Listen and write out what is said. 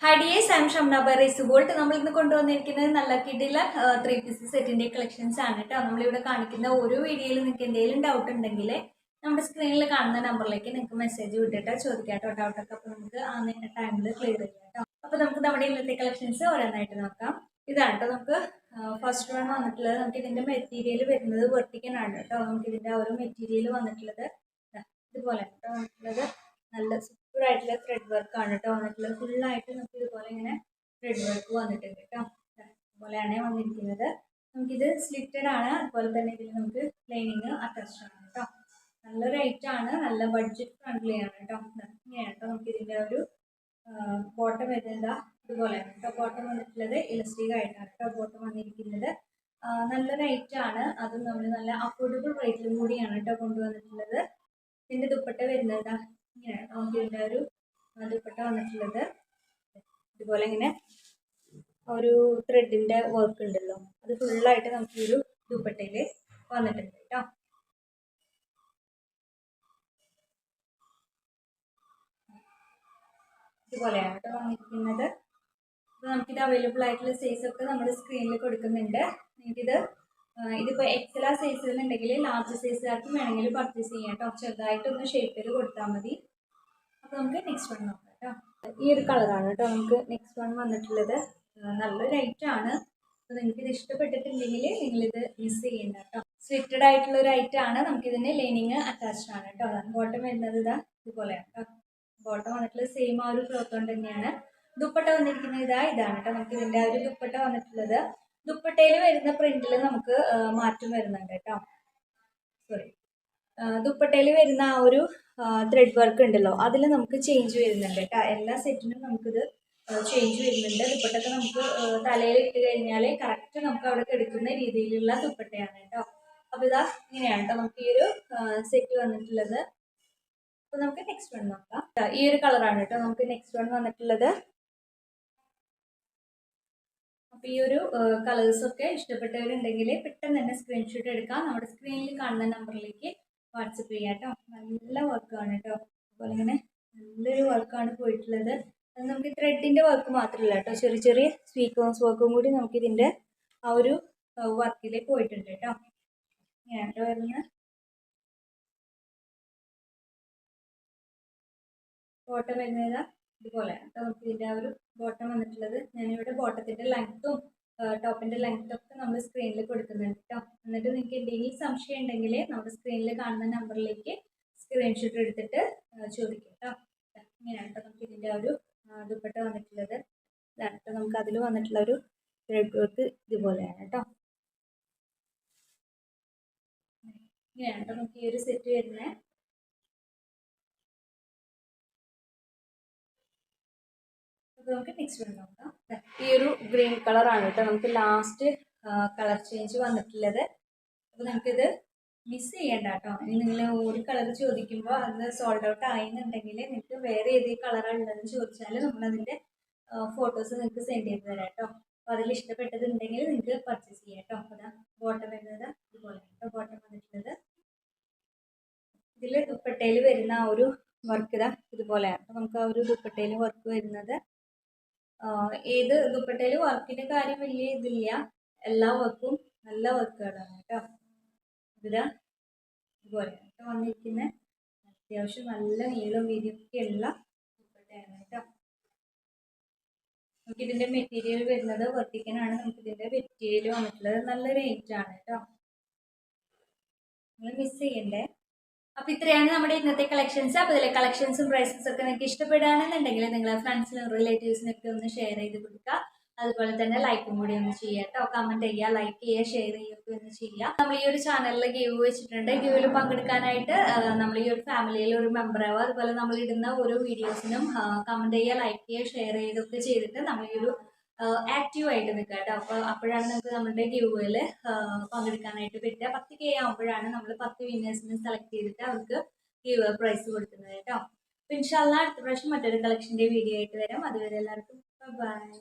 Hi dears, I am Shamna by Race Gold. നമ്മൾ ഇന്ന് കൊണ്ടുവന്നിരിക്കുന്നത് നല്ല കിടില 3 പീസ് സെറ്റിന്റെ കളക്ഷൻസ് ആണ് കേട്ടോ. നമ്മളിവിടെ കാണിക്കുന്ന ഓരോ വീഡിയോയിൽ നിങ്ങൾക്ക് എന്തെങ്കിലും ഡൗട്ട് ഉണ്ടെങ്കിൽ നമ്മുടെ സ്ക്രീനിൽ കാണുന്ന നമ്പറിലേക്ക് നിങ്ങൾക്ക് മെസ്സേജ് വിട്ടിട്ട് ചോദിക്കാട്ടോ ഡൗട്ടൊക്കെ. അപ്പോൾ നമുക്ക് ആ ടൈമിൽ ക്ലിയർ ചെയ്യാം കേട്ടോ. അപ്പോൾ നമുക്ക് നമ്മുടെ ഇന്നത്തെ കളക്ഷൻസ് ഓരോന്നായിട്ട് നോക്കാം. ഇതാണ് കേട്ടോ നമുക്ക് ഫസ്റ്റ് വൺ വന്നിട്ടുള്ളത്. നമുക്ക് ഇതിന്റെ മെറ്റീരിയൽ വരുന്നത് വെർട്ടിക്കൻ ആണ് കേട്ടോ. നമുക്ക് ഇതിന്റെ ഒരു മെറ്റീരിയൽ വന്നിട്ടുള്ളത് ഇതുപോലെ കേട്ടോ വന്നിട്ടുള്ളത്. നല്ല സൂപ്പർ ആയിട്ടുള്ള ത്രെഡ് വർക്ക് ആണ് കേട്ടോ വന്നിട്ടുള്ളത്. ഫുള്ളായിട്ട് നമുക്ക് ഇതുപോലെ ഇങ്ങനെ ത്രെഡ് വർക്ക് വന്നിട്ടുണ്ട് കേട്ടോ. ഇതുപോലെയാണ് വന്നിരിക്കുന്നത്. നമുക്കിത് സ്ലിറ്റഡ് ആണ്. അതുപോലെ തന്നെ ഇതിൽ നമുക്ക് ലൈനിങ് അറ്റാച്ച്ഡ് ആണ് കേട്ടോ. നല്ല റേറ്റ് ആണ്, നല്ല ബഡ്ജറ്റ് ഫ്രണ്ട്ലി ആണ് കേട്ടോ. ഇങ്ങനെയാണ് കേട്ടോ നമുക്ക് ഇതിൻ്റെ ഒരു ബോട്ടം വരുന്നത്. ഇതുപോലെയാണ് കേട്ടോ ബോട്ടം വന്നിട്ടുള്ളത്. ഇലസ്റ്റിക് ആയിട്ടാണ് കേട്ടോ ബോട്ടം വന്നിരിക്കുന്നത്. നല്ല റേറ്റ് ആണ്, അതും നമ്മൾ നല്ല അഫോർഡബിൾ റേറ്റിലും കൂടിയാണ് കേട്ടോ കൊണ്ടുവന്നിട്ടുള്ളത്. ഇതിൻ്റെ ദുപ്പട്ട വരുന്നത് ഇങ്ങനെയാണ് നമുക്ക് ഇതിൻ്റെ ഒരു ദുപ്പട്ട വന്നിട്ടുള്ളത്. ഇതുപോലെ ഇങ്ങനെ ഒരു ത്രെഡിൻ്റെ വർക്ക് ഉണ്ടല്ലോ, അത് ഫുള്ളായിട്ട് നമുക്ക് ഈ ഒരു ദുപ്പട്ടയിൽ വന്നിട്ടുണ്ട് കേട്ടോ. ഇതുപോലെയാണ് കേട്ടോ വന്നിരിക്കുന്നത്. അപ്പോൾ നമുക്കിത് അവൈലബിൾ ആയിട്ടുള്ള സൈസ് ഒക്കെ നമ്മൾ സ്ക്രീനിൽ കൊടുക്കുന്നുണ്ട്. നിങ്ങൾക്കിത് ഇതിപ്പോൾ എക്സലാ സൈസിലുണ്ടെങ്കിൽ ലാർജ് സൈസുകാർക്കും വേണമെങ്കിൽ പർച്ചേസ് ചെയ്യാം കേട്ടോ. ചെറുതായിട്ടൊന്ന് ഷേപ്പിൽ കൊടുത്താൽ മതി. അപ്പോൾ നമുക്ക് നെക്സ്റ്റ് വൺ നോക്കാം കേട്ടോ. ഈ ഒരു കളറാണ് കേട്ടോ നമുക്ക് നെക്സ്റ്റ് വൺ വന്നിട്ടുള്ളത്. നല്ല റേറ്റ് ആണ്. അപ്പോൾ നിങ്ങൾക്ക് ഇത് ഇഷ്ടപ്പെട്ടിട്ടുണ്ടെങ്കിൽ നിങ്ങളിത് മിസ് ചെയ്യേണ്ട കേട്ടോ. സ്ലിറ്റഡ് ആയിട്ടുള്ള ഒരു ഐറ്റം ആണ്. നമുക്കിതിന് ലൈനിങ് അറ്റാച്ച്ഡ് ആണ് കേട്ടോ. ബോട്ടം വരുന്നത് ഇതുപോലെയാണ് കേട്ടോ. ബോട്ടം വന്നിട്ടുള്ളത് സെയിം ആ ഒരു ക്ലോത്ത് കൊണ്ട് തന്നെയാണ്. ദുപ്പട്ട വന്നിരിക്കുന്നത് ഇതാണ് കേട്ടോ. നമുക്ക് ഇതിൻ്റെ ആ ഒരു ദുപ്പട്ട വന്നിട്ടുള്ളത്. ദുപ്പട്ടയിൽ വരുന്ന പ്രിന്റിൽ നമുക്ക് മാറ്റം വരുന്നുണ്ട് കേട്ടോ. സോറി, ദുപ്പട്ടയിൽ വരുന്ന ആ ഒരു ത്രെഡ് വർക്ക് ഉണ്ടല്ലോ, അതിൽ നമുക്ക് ചേഞ്ച് വരുന്നുണ്ട് കേട്ടോ. എല്ലാ സെറ്റിനും നമുക്കിത് ചേഞ്ച് വരുന്നുണ്ട്. ദുപ്പട്ടൊക്കെ നമുക്ക് തലയിൽ ഇട്ട് കഴിഞ്ഞാൽ കറക്റ്റ് നമുക്ക് അവിടെ എടുക്കുന്ന രീതിയിലുള്ള ദുപ്പട്ടയാണ് കേട്ടോ. അപ്പോൾ ഇതാ ഇങ്ങനെയാണ് കേട്ടോ നമുക്ക് ഈ ഒരു സെറ്റ് വന്നിട്ടുള്ളത്. അപ്പോൾ നമുക്ക് നെക്സ്റ്റ് വൺ നോക്കാം. ഈ ഒരു കളറാണ് കേട്ടോ നമുക്ക് നെക്സ്റ്റ് വൺ വന്നിട്ടുള്ളത്. അപ്പോൾ ഈ ഒരു കളേഴ്സൊക്കെ ഇഷ്ടപ്പെട്ടവരുണ്ടെങ്കിൽ പെട്ടെന്ന് തന്നെ സ്ക്രീൻഷോട്ട് എടുക്കാം. നമ്മുടെ സ്ക്രീനിൽ കാണുന്ന നമ്പറിലേക്ക് വാട്സപ്പ് ചെയ്യാം കേട്ടോ. നല്ല വർക്കാണ് കേട്ടോ. അതുപോലെ ഇങ്ങനെ നല്ലൊരു വർക്കാണ് പോയിട്ടുള്ളത്. അത് നമുക്ക് ത്രെഡിൻ്റെ വർക്ക് മാത്രമല്ല കേട്ടോ, ചെറിയ ചെറിയ സ്വീക്വൻസ് വർക്കും കൂടി നമുക്കിതിൻ്റെ ആ ഒരു വർക്കിൽ പോയിട്ടുണ്ട് കേട്ടോ. ഇങ്ങനെയാണ് കേട്ടോ വരുന്നത്. ബോട്ടം വരുന്നത് ഇതുപോലെയാണ് കേട്ടോ. നമുക്ക് ഇതിൻ്റെ ആ ഒരു ബോട്ടം വന്നിട്ടുള്ളത്. ഞാനിവിടെ ബോട്ടത്തിൻ്റെ ലെങ്ത്തും ടോപ്പിൻ്റെ ലെങ്ത്തും ഒക്കെ നമ്മൾ സ്ക്രീനിൽ കൊടുക്കുന്നുണ്ട് കേട്ടോ. എന്നിട്ട് നിങ്ങൾക്ക് എന്തെങ്കിലും സംശയം ഉണ്ടെങ്കിൽ നമ്മുടെ സ്ക്രീനിൽ കാണുന്ന നമ്പറിലേക്ക് സ്ക്രീൻഷോട്ട് എടുത്തിട്ട് ചോദിക്കാം കേട്ടോ. ഇങ്ങനെയാണ് കേട്ടോ നമുക്ക് ഇതിൻ്റെ ഒരു ദുപ്പട്ട വന്നിട്ടുള്ളത്. ഇതാണ് കേട്ടോ നമുക്ക് അതിൽ വന്നിട്ടുള്ള ഒരു ത്രെഡ് വർക്ക് ഇതുപോലെയാണ് കേട്ടോ. ഇങ്ങനെയാണ് കേട്ടോ നമുക്ക് ഈ ഒരു സെറ്റ് വരുന്നത്. നമുക്ക് നെക്സ്റ്റ് വൺ നോക്കാം. ഈ ഒരു ഗ്രീൻ കളറാണ് കേട്ടോ നമുക്ക് ലാസ്റ്റ് കളർ ചേഞ്ച് വന്നിട്ടുള്ളത്. അപ്പോൾ നമുക്കിത് മിസ് ചെയ്യണ്ട കേട്ടോ. ഇനി നിങ്ങൾ ഒരു കളർ ചോദിക്കുമ്പോൾ അത് സോൾഡ് ഔട്ട് ആയെന്നുണ്ടെങ്കിൽ നിങ്ങൾക്ക് വേറെ ഏത് കളറാണ് ഉള്ളതെന്ന് ചോദിച്ചാൽ നമ്മളതിൻ്റെ ഫോട്ടോസ് നിങ്ങൾക്ക് സെൻഡ് ചെയ്ത് തരാം കേട്ടോ. അപ്പോൾ അതിൽ ഇഷ്ടപ്പെട്ടതുണ്ടെങ്കിൽ നിങ്ങൾക്ക് പർച്ചേസ് ചെയ്യാം കേട്ടോ. അപ്പോൾ അതാ ബോട്ടം വരുന്നത് ഇതുപോലെ കേട്ടോ. ബോട്ടം വന്നിട്ടുള്ളത് ഇതിൽ ദുപ്പട്ടയിൽ വരുന്ന ആ ഒരു വർക്ക് ഇതുപോലെയാണ്. അപ്പോൾ നമുക്ക് ആ ഒരു ദുപ്പട്ടയിൽ വർക്ക് വരുന്നത് ഏത് ദുപ്പട്ടയിൽ വർക്കിൻ്റെ കാര്യം വലിയ ഇതില്ല, എല്ലാ വർക്കും നല്ല വർക്കുകളാണ് കേട്ടോ. ഇതുപോലെയാണ് കേട്ടോ വന്നിരിക്കുന്നത്. അത്യാവശ്യം നല്ല നീളവും വീതിയൊക്കെ ഉള്ള ദുപ്പട്ടയാണ് കേട്ടോ. നമുക്കിതിൻ്റെ മെറ്റീരിയൽ വരുന്നത് വെർട്ടിക്കനാണ്. നമുക്കിതിൻ്റെ മെറ്റീരിയൽ വന്നിട്ടുള്ളത്. നല്ല റേറ്റ് ആണ് കേട്ടോ. നിങ്ങൾ മിസ് ചെയ്യണ്ടേ. അപ്പോൾ ഇത്രയാണ് നമ്മുടെ ഇന്നത്തെ കളക്ഷൻസ്. അപ്പോൾ ഇതിലെ കളക്ഷൻസും പ്രൈസസും ഒക്കെ നിങ്ങൾക്ക് ഇഷ്ടപ്പെടുകയാണെന്നുണ്ടെങ്കിൽ നിങ്ങളെ ഫ്രണ്ട്സിനും റിലേറ്റീവ്സിനൊക്കെ ഒന്ന് ഷെയർ ചെയ്ത് കൊടുക്കുക. അതുപോലെ തന്നെ ലൈക്കും കൂടി ഒന്ന് ചെയ്യുക കേട്ടോ. കമൻറ്റ് ചെയ്യുക, ലൈക്ക് ചെയ്യുക, ഷെയർ ചെയ്യുകയൊക്കെ ഒന്ന് ചെയ്യുക. നമ്മൾ ഈ ഒരു ചാനലിൽ ഗിവ് വെച്ചിട്ടുണ്ട്. ഗിവിൽ പങ്കെടുക്കാനായിട്ട് നമ്മൾ ഈ ഒരു ഫാമിലിയിൽ ഒരു മെമ്പർ ആവുക. അതുപോലെ നമ്മൾ ഇടുന്ന ഓരോ വീഡിയോസിനും കമൻറ്റ് ചെയ്യുക, ലൈക്ക് ചെയ്യുക, ഷെയർ ചെയ്യുകയൊക്കെ ചെയ്തിട്ട് നമ്മൾ ഈ ഒരു ആക്റ്റീവായിട്ട് നിൽക്കുക കേട്ടോ. അപ്പോൾ അപ്പോഴാണ് നമുക്ക് നമ്മുടെ ഗിവിൽ പങ്കെടുക്കാനായിട്ട് പറ്റുക. 10K ആകുമ്പോഴാണ് നമ്മൾ 10 വിന്നേഴ്സിനെ സെലക്ട് ചെയ്തിട്ട് അവർക്ക് ഗിവ് പ്രൈസ് കൊടുക്കുന്നത് കേട്ടോ. അപ്പോൾ ഇൻഷാല്ലാ അടുത്ത പ്രാവശ്യം മറ്റൊരു കളക്ഷൻ്റെ വീഡിയോ ആയിട്ട് വരാം. അതുവരെ എല്ലാവർക്കും ബൈ.